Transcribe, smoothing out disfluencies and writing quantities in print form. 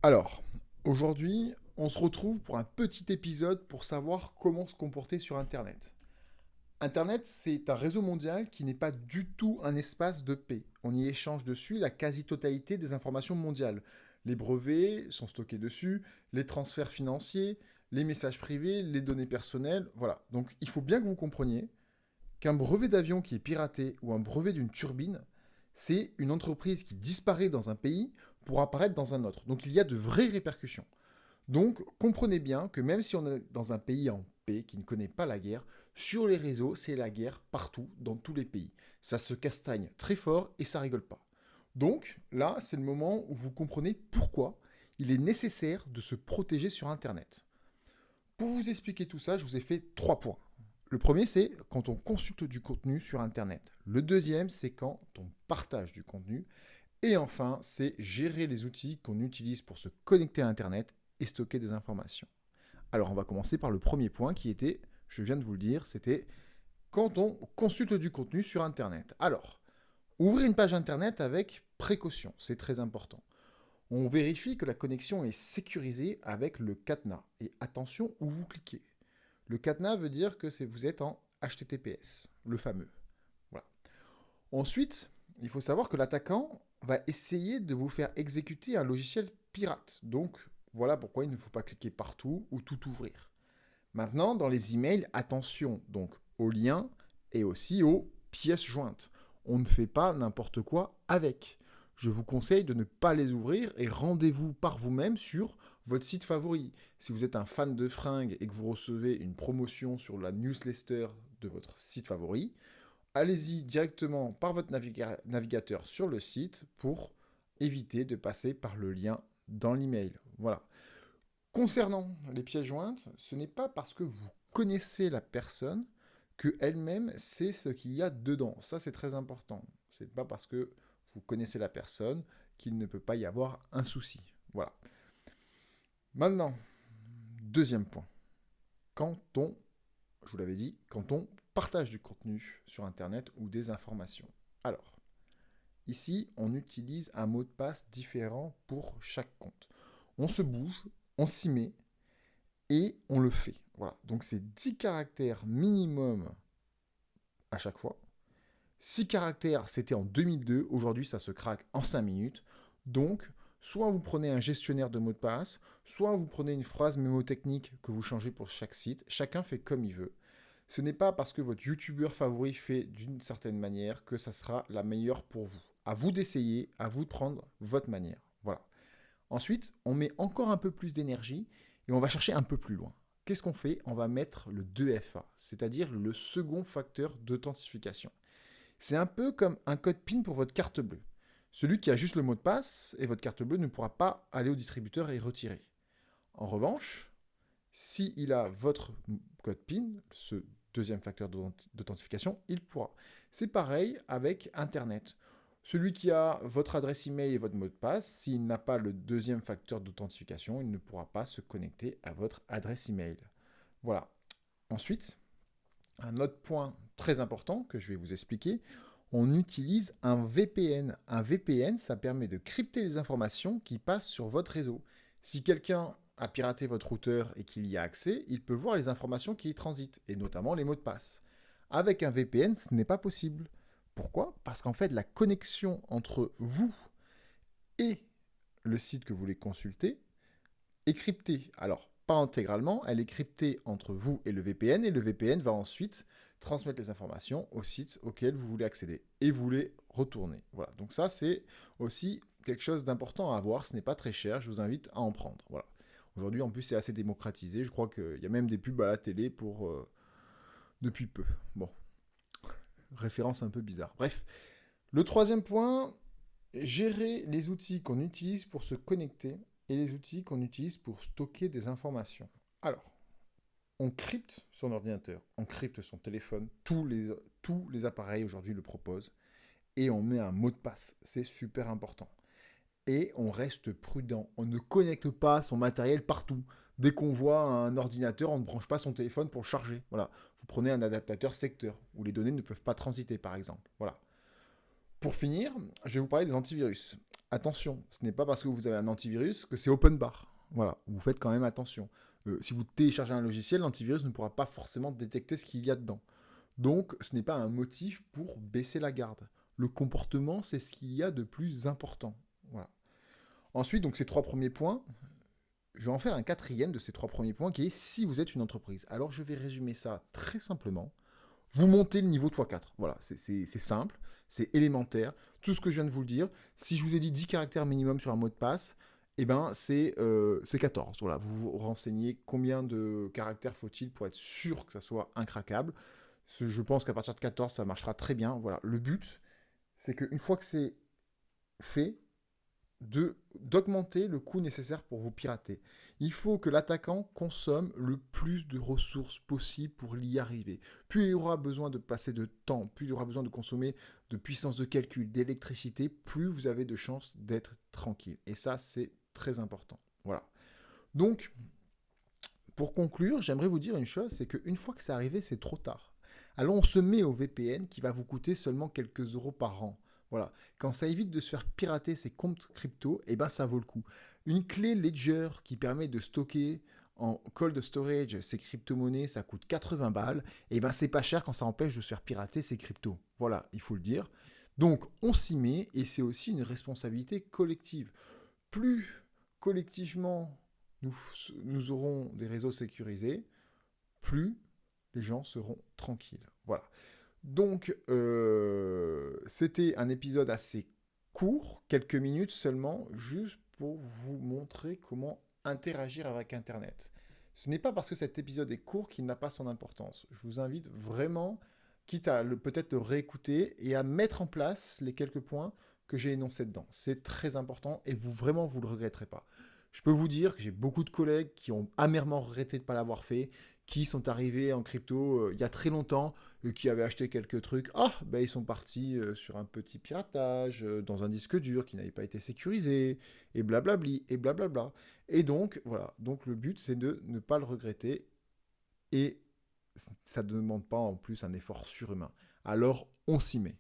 Alors, aujourd'hui, on se retrouve pour un petit épisode pour savoir comment se comporter sur Internet. Internet, c'est un réseau mondial qui n'est pas du tout un espace de paix. On y échange dessus la quasi-totalité des informations mondiales. Les brevets sont stockés dessus, les transferts financiers, les messages privés, les données personnelles, voilà. Donc il faut bien que vous compreniez qu'un brevet d'avion qui est piraté ou un brevet d'une turbine, c'est une entreprise qui disparaît dans un pays pour apparaître dans un autre. Donc il y a de vraies répercussions. Donc comprenez bien que même si on est dans un pays en paix qui ne connaît pas la guerre, sur les réseaux, c'est la guerre partout, dans tous les pays. Ça se castagne très fort et ça rigole pas. Donc là, c'est le moment où vous comprenez pourquoi il est nécessaire de se protéger sur Internet. Pour vous expliquer tout ça, je vous ai fait 3 points. Le premier, c'est quand on consulte du contenu sur Internet. Le deuxième, c'est quand on partage du contenu. Et enfin, c'est gérer les outils qu'on utilise pour se connecter à Internet et stocker des informations. Alors, on va commencer par le premier point qui était, je viens de vous le dire, c'était quand on consulte du contenu sur Internet. Alors, ouvrez une page Internet avec précaution, c'est très important. On vérifie que la connexion est sécurisée avec le cadenas. Et attention où vous cliquez. Le cadenas veut dire que vous êtes en HTTPS, le fameux. Voilà. Ensuite, il faut savoir que l'attaquant va essayer de vous faire exécuter un logiciel pirate. Donc, voilà pourquoi il ne faut pas cliquer partout ou tout ouvrir. Maintenant, dans les emails, attention donc aux liens et aussi aux pièces jointes. On ne fait pas n'importe quoi avec. Je vous conseille de ne pas les ouvrir et rendez-vous par vous-même sur votre site favori. Si vous êtes un fan de fringues et que vous recevez une promotion sur la newsletter de votre site favori, allez-y directement par votre navigateur sur le site pour éviter de passer par le lien dans l'email. Voilà. Concernant les pièces jointes, ce n'est pas parce que vous connaissez la personne que elle-même sait ce qu'il y a dedans. Ça, c'est très important. C'est pas parce que vous connaissez la personne qu'il ne peut pas y avoir un souci. Voilà. Maintenant, deuxième point. Quand on, je vous l'avais dit, quand on partage du contenu sur Internet ou des informations. Alors, ici, on utilise un mot de passe différent pour chaque compte. On se bouge, on s'y met, et on le fait. Voilà. Donc c'est 10 caractères minimum à chaque fois. 6 caractères, c'était en 2002. Aujourd'hui, ça se craque en 5 minutes. Donc, soit vous prenez un gestionnaire de mots de passe, soit vous prenez une phrase mémotechnique que vous changez pour chaque site. Chacun fait comme il veut. Ce n'est pas parce que votre youtubeur favori fait d'une certaine manière que ça sera la meilleure pour vous. À vous d'essayer, à vous de prendre votre manière. Voilà. Ensuite, on met encore un peu plus d'énergie et on va chercher un peu plus loin. Qu'est-ce qu'on fait? On va mettre le 2FA, c'est-à-dire le second facteur d'authentification. C'est un peu comme un code PIN pour votre carte bleue. Celui qui a juste le mot de passe et votre carte bleue ne pourra pas aller au distributeur et retirer. En revanche, s'il a votre code PIN, ce deuxième facteur d'authentification, il pourra. C'est pareil avec Internet. Celui qui a votre adresse email et votre mot de passe, s'il n'a pas le deuxième facteur d'authentification, il ne pourra pas se connecter à votre adresse email. Voilà. Ensuite, un autre point très important que je vais vous expliquer, on utilise un VPN. Un VPN, ça permet de crypter les informations qui passent sur votre réseau. Si quelqu'un a piraté votre routeur et qu'il y a accès, il peut voir les informations qui y transitent, et notamment les mots de passe. Avec un VPN, ce n'est pas possible. Pourquoi? Parce qu'en fait, la connexion entre vous et le site que vous voulez consulter est cryptée. Alors, pas intégralement, elle est cryptée entre vous et le VPN va ensuite transmettre les informations au site auquel vous voulez accéder et vous les retourner. Voilà, donc ça c'est aussi quelque chose d'important à avoir, ce n'est pas très cher, je vous invite à en prendre. Voilà. Aujourd'hui en plus c'est assez démocratisé, je crois qu'il y a même des pubs à la télé pour depuis peu. Bon, référence un peu bizarre. Bref, le troisième point, gérer les outils qu'on utilise pour se connecter et les outils qu'on utilise pour stocker des informations. Alors, on crypte son ordinateur, on crypte son téléphone, tous les appareils aujourd'hui le proposent, et on met un mot de passe, c'est super important. Et on reste prudent, on ne connecte pas son matériel partout. Dès qu'on voit un ordinateur, on ne branche pas son téléphone pour le charger. Voilà, vous prenez un adaptateur secteur, où les données ne peuvent pas transiter par exemple. Voilà. Pour finir, je vais vous parler des antivirus. Attention, ce n'est pas parce que vous avez un antivirus que c'est open bar. Voilà, vous faites quand même attention. Si vous téléchargez un logiciel, l'antivirus ne pourra pas forcément détecter ce qu'il y a dedans. Donc, ce n'est pas un motif pour baisser la garde. Le comportement, c'est ce qu'il y a de plus important. Voilà. Ensuite, donc ces trois premiers points, je vais en faire un quatrième de ces trois premiers points qui est si vous êtes une entreprise. Alors, je vais résumer ça très simplement. Vous montez le niveau de x4. Voilà, c'est simple, c'est élémentaire. Tout ce que je viens de vous le dire, si je vous ai dit 10 caractères minimum sur un mot de passe, eh ben c'est 14. Voilà, vous vous renseignez combien de caractères faut-il pour être sûr que ça soit incraquable. Je pense qu'à partir de 14, ça marchera très bien. Voilà, le but, c'est qu'une fois que c'est fait, d'augmenter le coût nécessaire pour vous pirater. Il faut que l'attaquant consomme le plus de ressources possible pour y arriver. Plus il aura besoin de passer de temps, plus il aura besoin de consommer de puissance de calcul, d'électricité, plus vous avez de chances d'être tranquille. Et ça, c'est très important. Voilà. Donc, pour conclure, j'aimerais vous dire une chose, c'est qu'une fois que c'est arrivé, c'est trop tard. Alors on se met au VPN qui va vous coûter seulement quelques euros par an. Voilà. Quand ça évite de se faire pirater ses comptes crypto, eh ben ça vaut le coup. Une clé Ledger qui permet de stocker en cold storage ces crypto-monnaies, ça coûte 80 balles. Et ben c'est pas cher quand ça empêche de se faire pirater ces cryptos. Voilà, il faut le dire. Donc on s'y met et c'est aussi une responsabilité collective. Plus collectivement nous aurons des réseaux sécurisés, plus les gens seront tranquilles. Voilà. Donc, c'était un épisode assez court, quelques minutes seulement, juste pour vous montrer comment interagir avec Internet. Ce n'est pas parce que cet épisode est court qu'il n'a pas son importance. Je vous invite vraiment, quitte à peut-être le réécouter et à mettre en place les quelques points que j'ai énoncés dedans. C'est très important et vraiment, vous ne le regretterez pas. Je peux vous dire que j'ai beaucoup de collègues qui ont amèrement regretté de ne pas l'avoir fait, qui sont arrivés en crypto il y a très longtemps, et qui avaient acheté quelques trucs. Ah, ben ils sont partis sur un petit piratage, dans un disque dur qui n'avait pas été sécurisé, et blablabli, et blablabla. Et donc, voilà. Donc le but, c'est de ne pas le regretter, et ça ne demande pas en plus un effort surhumain. Alors, on s'y met.